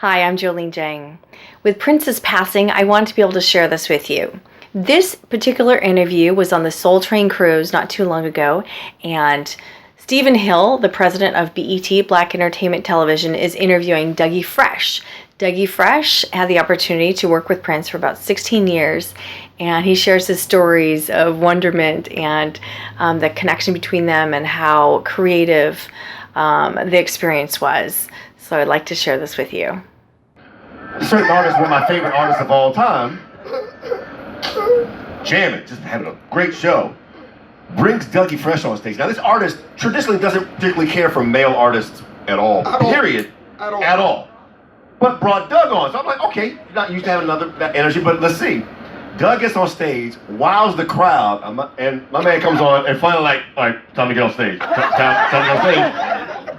Hi, I'm Jolene Jang. With Prince's passing, I wanted to be able to share this with you. This particular interview was on the Soul Train cruise not too long ago, and Stephen Hill, the president of BET, Black Entertainment Television, is interviewing Dougie Fresh. Dougie Fresh had the opportunity to work with Prince for about 16 years, and he shares his stories of wonderment and the connection between them and how creative the experience was. So I'd like to share this with you. Certain artists were my favorite artists of all time. Jamming, just having a great show. Brings Dougie Fresh on stage. Now this artist traditionally doesn't particularly care for male artists at all, period. At all. But brought Doug on, so I'm like, okay, you're not used to having that energy, but let's see. Doug gets on stage, wows the crowd, and my man comes on and finally like, all right, time to get on stage. Time to get on stage.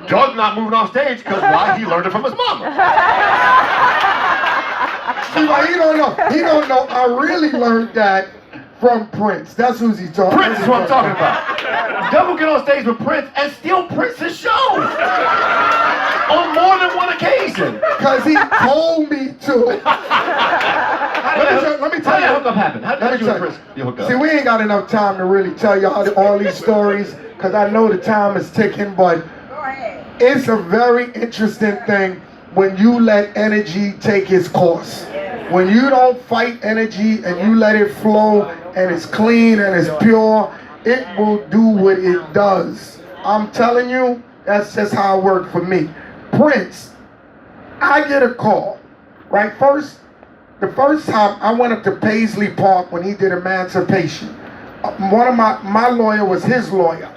Doug not moving off stage because why? He learned it from his mama. See, but he don't know. I really learned that from Prince. That's who's he talking about. Prince is what I'm talking about. Doug will get on stage with Prince and steal Prince's show on more than one occasion. Because he told me to. Let me tell you. How did that hookup happen? How did you and Prince hook up? See, we ain't got enough time to really tell y'all all these stories because I know the time is ticking, but it's a very interesting thing when you let energy take its course. When you don't fight energy and you let it flow and it's clean and it's pure, it will do what it does. I'm telling you, that's just how it worked for me. Prince, I get a call, right? The first time I went up to Paisley Park when he did Emancipation. One of my lawyer was his lawyer.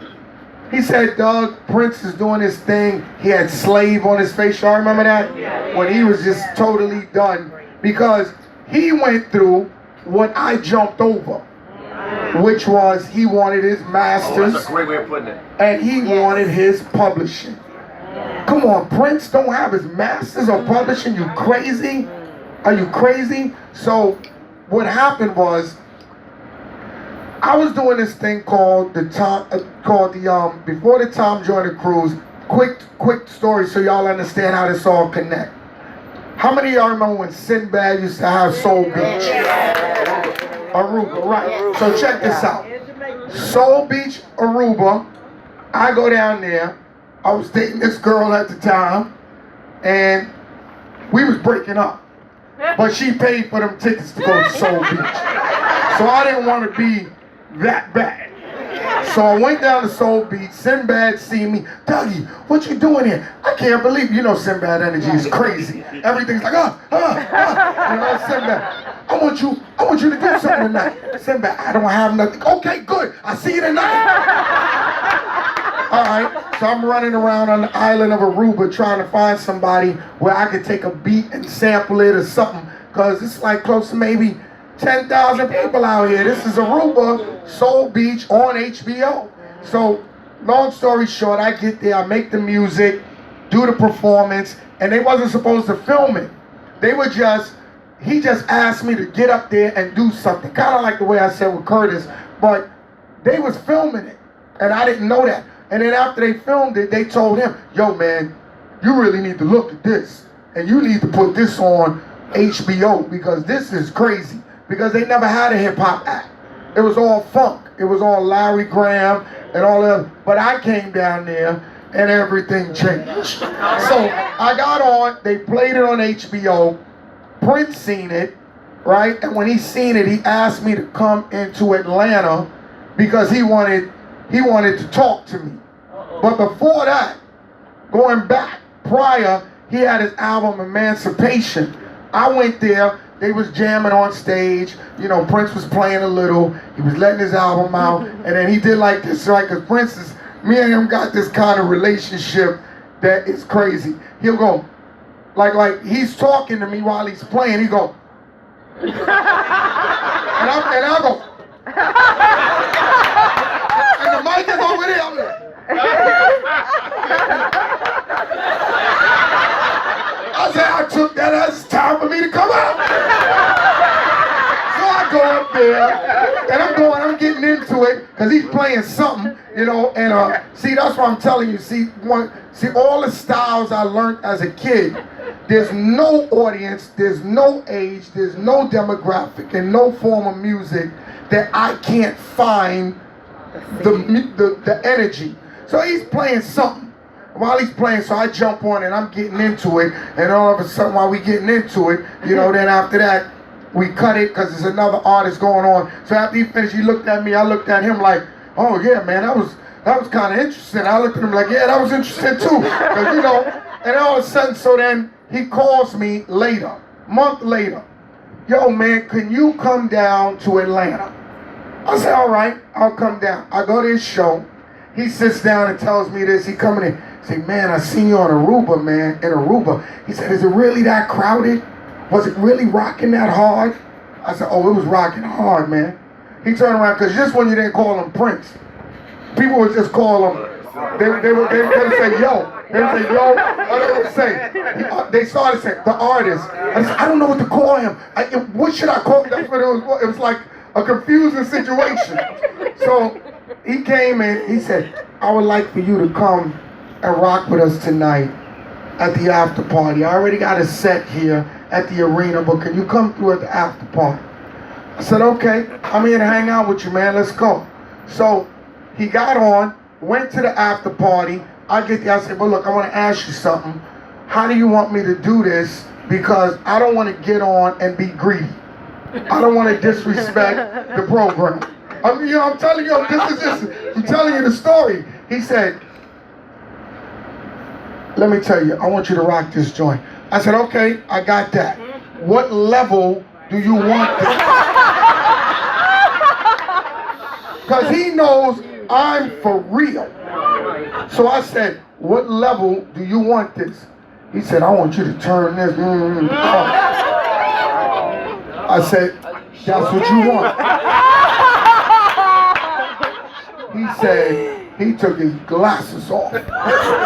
He said, Doug, Prince is doing his thing. He had slave on his face. Y'all remember that? When he was just totally done. Because he went through what I jumped over, which was he wanted his masters. That's a great way of putting it. And he wanted his publishing. Come on, Prince don't have his masters or publishing. You crazy? Are you crazy? So what happened was, I was doing this thing called before the Tom Joyner cruise. Quick story so y'all understand how this all connect. How many of y'all remember when Sinbad used to have Soul Beach? Aruba, right. So check this out. Soul Beach, Aruba. I go down there. I was dating this girl at the time, and we was breaking up. But she paid for them tickets to go to Soul Beach. So I didn't want to be that bad. So I went down to Soul Beach. Sinbad see me. Dougie, what you doing here? I can't believe, Sinbad energy is crazy. Everything's like, Sinbad, I want you to do something tonight. Sinbad, I don't have nothing. Okay, good. I'll see you tonight. All right, so I'm running around on the island of Aruba trying to find somebody where I could take a beat and sample it or something, because it's like close to maybe 10,000 people out here. This is Aruba, Soul Beach on HBO. So, long story short, I get there, I make the music, do the performance, and they wasn't supposed to film it. He just asked me to get up there and do something. Kind of like the way I said with Curtis, but they was filming it, and I didn't know that. And then after they filmed it, they told him, yo man, you really need to look at this, and you need to put this on HBO, because this is crazy. Because they never had a hip-hop act. It was all funk. It was all Larry Graham and all that. But I came down there and everything changed. So I got on, they played it on HBO. Prince seen it, right? And when he seen it, he asked me to come into Atlanta because he wanted to talk to me. But before that, going back, prior, he had his album Emancipation. I went there. They was jamming on stage. Prince was playing a little. He was letting his album out. And then he did like this, right? Because Prince is, me and him got this kind of relationship that is crazy. He'll go, like he's talking to me while he's playing. He go, and I go, and the mic is over there. I'm like, I said, I took that as time for me to come out. So I go up there, and I'm getting into it, because he's playing something, and see, that's what I'm telling you. See, all the styles I learned as a kid, There's no audience, there's no age, there's no demographic, and no form of music that I can't find the energy. So he's playing something. While he's playing, so I jump on and I'm getting into it, and all of a sudden while we getting into it, you know, then after that, we cut it because there's another artist going on. So after he finished, he looked at me, I looked at him like, oh yeah, man, that was kind of interesting. I looked at him like, yeah, that was interesting too. Because, you know, and all of a sudden, so then he calls me later, month later. Yo, man, can you come down to Atlanta? I said, all right, I'll come down. I go to his show. He sits down and tells me this. He coming in. Say, man, I seen you on Aruba, man, in Aruba. He said, is it really that crowded? Was it really rocking that hard? I said, oh, it was rocking hard, man. He turned around, because just when you didn't call him Prince, people would just call him, they would say, yo. They would say, yo, or they would say, they started saying, the artist. I said, I don't know what to call him. What should I call him? That's what it was. It was like a confusing situation. So he came in, he said, I would like for you to come and rock with us tonight at the after party. I already got a set here at the arena, but can you come through at the after party? I said, okay, I'm here to hang out with you, man, let's go. So he got on, went to the after party. I get there, I said, but look, I want to ask you something. How do you want me to do this? Because I don't want to get on and be greedy. I don't want to disrespect the program. I'm telling you, I'm telling you the story. He said, let me tell you, I want you to rock this joint. I said, okay, I got that. What level do you want this? Because he knows I'm for real. So I said, what level do you want this? He said, I want you to turn this. I said, that's what you want. He said, he took his glasses off.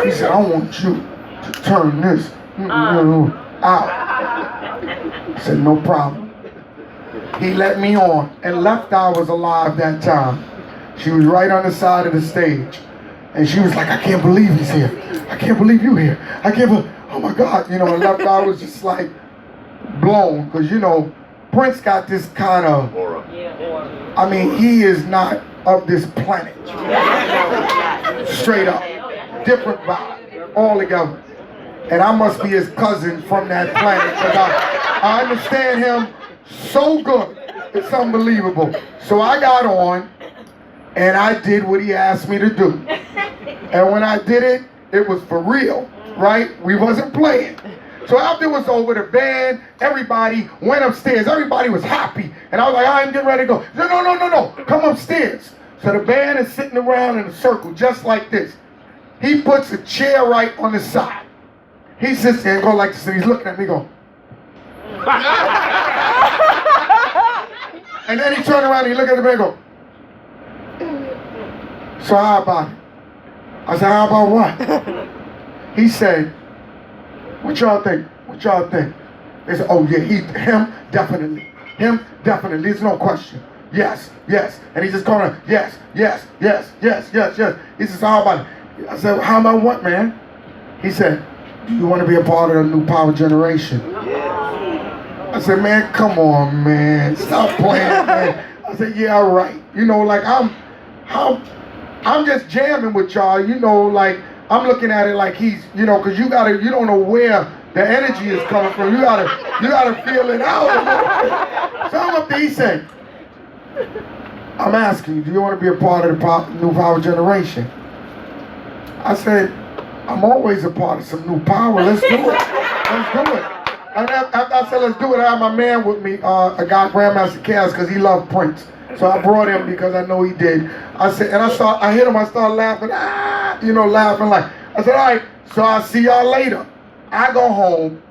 He said, I want you to turn this out. I said, no problem. He let me on, and Left Eye was alive that time. She was right on the side of the stage. And she was like, I can't believe he's here. I can't believe you here. I can't believe, oh my God. You know, and Left Eye was just like blown. Because, you know, Prince got this kind of, I mean, he is not of this planet. Straight up. Different vibe. All together. And I must be his cousin from that planet. Because I understand him so good. It's unbelievable. So I got on. And I did what he asked me to do. And when I did it, it was for real, right? We wasn't playing. So after it was over, the band, everybody went upstairs. Everybody was happy. And I was like, I'm getting ready to go. He said, no, come upstairs. So the band is sitting around in a circle just like this. He puts a chair right on the side. He sits there and goes like this, and he's looking at me go. And then he turned around and he looked at the band and go. So how about it? I said, how about what? He said, what y'all think? What y'all think? They said, oh yeah, him definitely. Him definitely, there's no question. Yes. And he's just going, yes. He says, how about it? I said, how about what, man? He said, do you want to be a part of the new power generation? I said, man, come on, man. Stop playing, man. I said, yeah, all right. You know, like I'm just jamming with y'all, you know, like I'm looking at it like he's, you know, because you don't know where the energy is coming from. You gotta feel it out. So I'm up there, he said, I'm asking you, do you want to be a part of the new power generation? I said, I'm always a part of some new power. Let's do it. Let's do it. And after I said, let's do it, I had my man with me, a guy, Grandmaster Chaos, because he loved Prince. So I brought him because I know he did. I said, and I hit him, I started laughing, laughing like, I said, all right, so I'll see y'all later. I go home,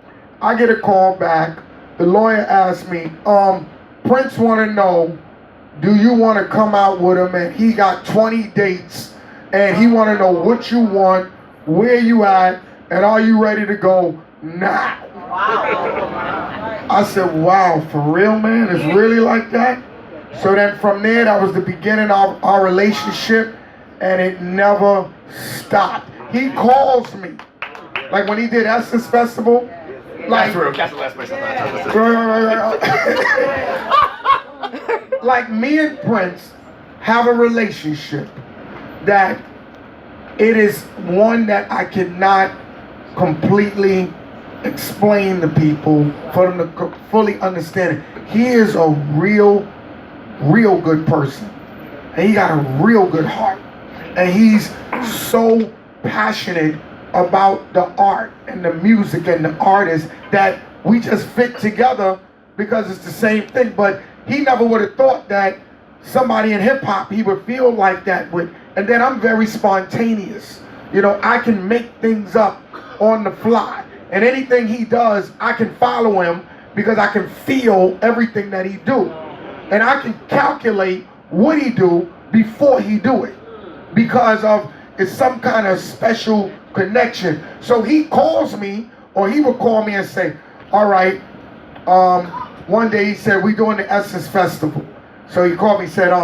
I get a call back. The lawyer asked me, Prince want to know, do you want to come out with him? And he got 20 dates, and he want to know what you want, where you at, and are you ready to go now? Wow. I said, wow, for real, man? It's really like that? So then from there, that was the beginning of our relationship, and it never stopped. He calls me. Like when he did Essence Festival, That's true. That's the last place I thought. Like me and Prince have a relationship that it is one that I cannot completely explain to people for them to fully understand it. He is a real good person. And he got a real good heart. And he's so passionate about the art and the music and the artists that we just fit together because it's the same thing. But he never would have thought that somebody in hip hop he would feel like that with. And then I'm very spontaneous. You know, I can make things up on the fly. And anything he does, I can follow him because I can feel everything that he do. And I can calculate what he do before he do it. Because of it's some kind of special connection. So he calls me, or he would call me and say, all right, one day he said, we doing the Essence Festival. So he called me and said,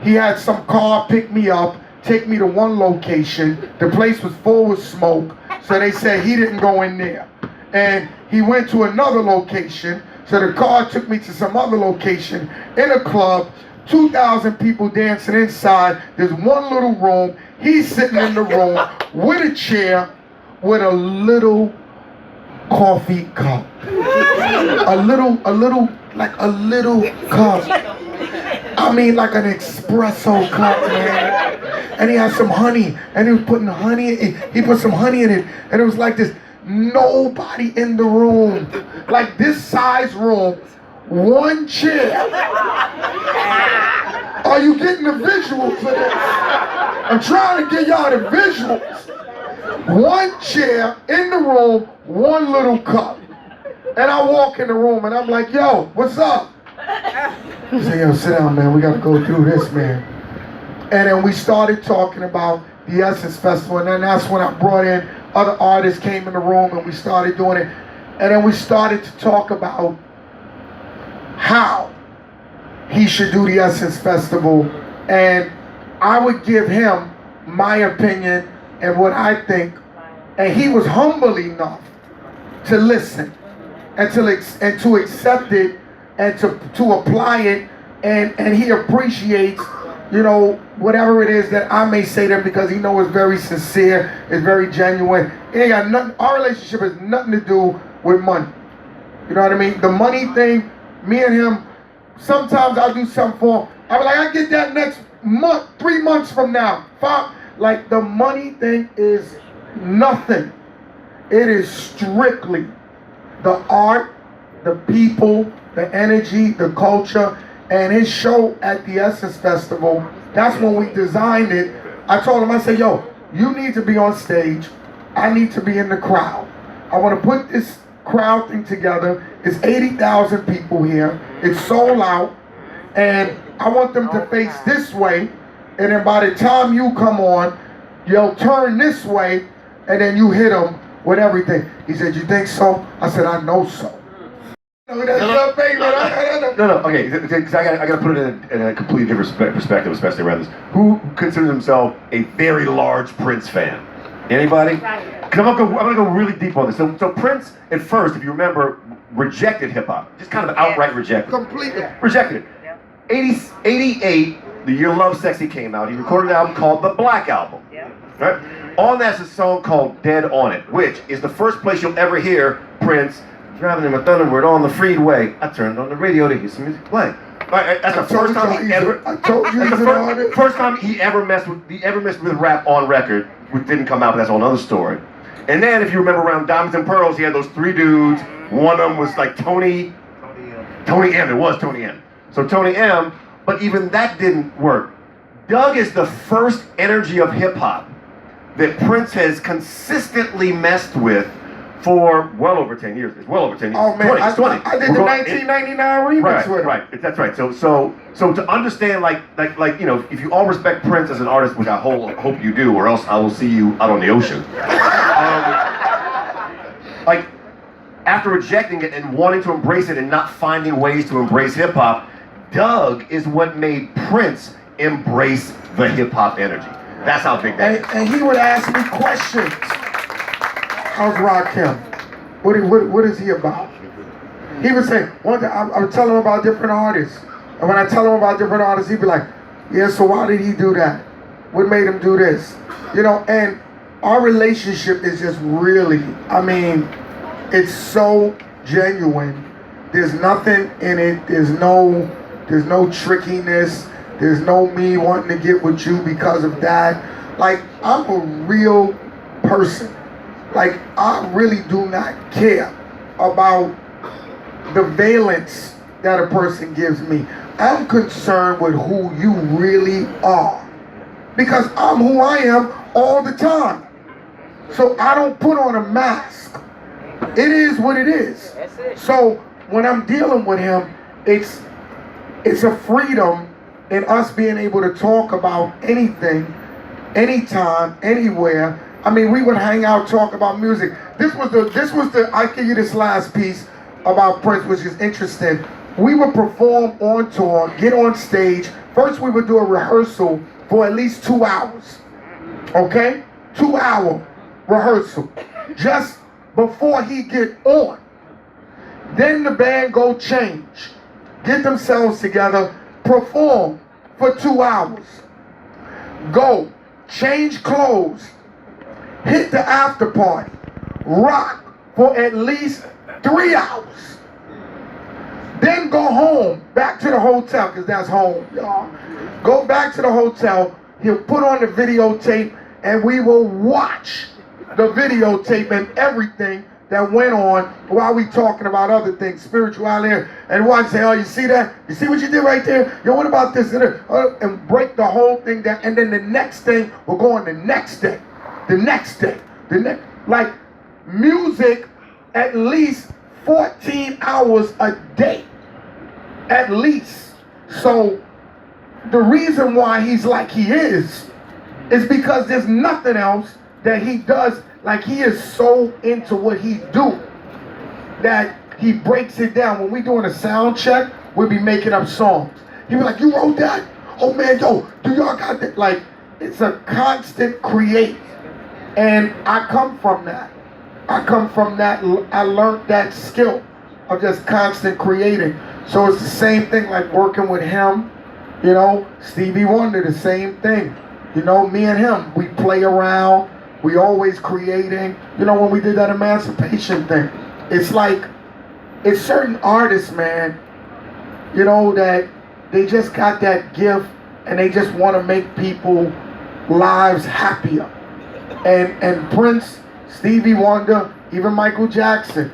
he had some car pick me up, take me to one location. The place was full with smoke. So they said he didn't go in there. And he went to another location. So the car took me to some other location in a club, 2,000 people dancing inside. There's one little room. He's sitting in the room with a chair with a little coffee cup. A little cup. I mean, like an espresso cup, man. And he had some honey, and he was putting honey in it. He put some honey in it, and it was like this. Nobody in the room, like this size room, one chair. Are you getting the visuals of this? I'm trying to get y'all the visuals. One chair in the room, one little cup. And I walk in the room and I'm like, yo, what's up? He said, yo, sit down, man. We got to go through this, man. And then we started talking about the Essence Festival. And then that's when I brought in other artists came in the room and we started doing it. And then we started to talk about how he should do the Essence Festival. And I would give him my opinion and what I think. And he was humble enough to listen and to accept it and to apply it. And he appreciates, you know, whatever it is that I may say to him because he knows it's very sincere, it's very genuine. It ain't got nothing, our relationship has nothing to do with money. You know what I mean? The money thing, me and him, sometimes I'll do something for him. I'll be like, I get that next month, 3 months from now, 5. Like the money thing is nothing. It is strictly the art, the people, the energy, the culture. And his show at the Essence Festival, that's when we designed it. I told him, I said, yo, you need to be on stage. I need to be in the crowd. I want to put this crowd thing together. It's 80,000 people here. It's sold out. And I want them to face this way. And then by the time you come on, you'll turn this way. And then you hit them with everything. He said, you think so? I said, I know so. That's your favorite. No, okay, because I got to put it in a completely different perspective, especially around this. Who considers himself a very large Prince fan? Anybody? Because I'm gonna go really deep on this. So Prince, at first, if you remember, rejected hip hop. Just kind of outright rejected. Completely. Rejected it. 88, the year Love Sexy came out, he recorded an album called The Black Album. Right? On that's a song called Dead on It, which is the first place you'll ever hear Prince driving in my Thunderbird on the freeway. I turned on the radio to hear some music play. Right, that's the first time he ever. I told you first time he ever messed with rap on record, which didn't come out. But that's a whole other story. And then, if you remember, around Diamonds and Pearls, he had those 3 dudes. One of them was like Tony M. It was Tony M. So Tony M. But even that didn't work. Doug is the first energy of hip hop that Prince has consistently messed with for well over 10 years. It's well over 10 years. Oh man, 20, I did the 1999 remix with him. Right, that's right. So to understand, like you know, if you all respect Prince as an artist, which I hope you do, or else I will see you out on the ocean. Like after rejecting it and wanting to embrace it and not finding ways to embrace hip hop, Doug is what made Prince embrace the hip hop energy. That's how big that is. And he would ask me questions. How's Rakim? What is he about? He would say, one day, I would tell him about different artists. And when I tell him about different artists, he'd be like, yeah, so why did he do that? What made him do this? You know, and our relationship is just really, I mean, it's so genuine. There's nothing in it. There's no trickiness. There's no me wanting to get with you because of that. Like, I'm a real person. Like, I really do not care about the valence that a person gives me. I'm concerned with who you really are. Because I'm who I am all the time. So I don't put on a mask. It is what it is. So when I'm dealing with him, it's a freedom in us being able to talk about anything, anytime, anywhere. I mean, we would hang out, talk about music. This was the I give you this last piece about Prince, which is interesting. We would perform on tour, get on stage. First we would do a rehearsal for at least 2 hours. Okay? 2-hour rehearsal. Just before he get on. Then the band go change. Get themselves together, perform for 2 hours. Go, change clothes, hit the after party, rock for at least 3 hours. Then go home, back to the hotel, because that's home, y'all. Go back to the hotel, he'll put on the videotape, and we will watch the videotape and everything that went on while we talking about other things, spirituality, and watch, say, oh, you see that? You see what you did right there? Yo, what about this? And break the whole thing down. And then the next thing, we'll go on the next day. Like, music, at least 14 hours a day. At least. So, the reason why he's like he is because there's nothing else that he does. Like, he is so into what he do that he breaks it down. When we doing a sound check, we'll be making up songs. He be like, you wrote that? Oh man, yo, do y'all got that? Like, it's a constant create. And I come from that. I learned that skill of just constant creating. So it's the same thing like working with him, you know, Stevie Wonder, the same thing. You know, me and him, we play around. We always creating. You know, when we did that emancipation thing, it's like, it's certain artists, man, you know, that they just got that gift and they just want to make people lives happier. And Prince, Stevie Wonder, even Michael Jackson,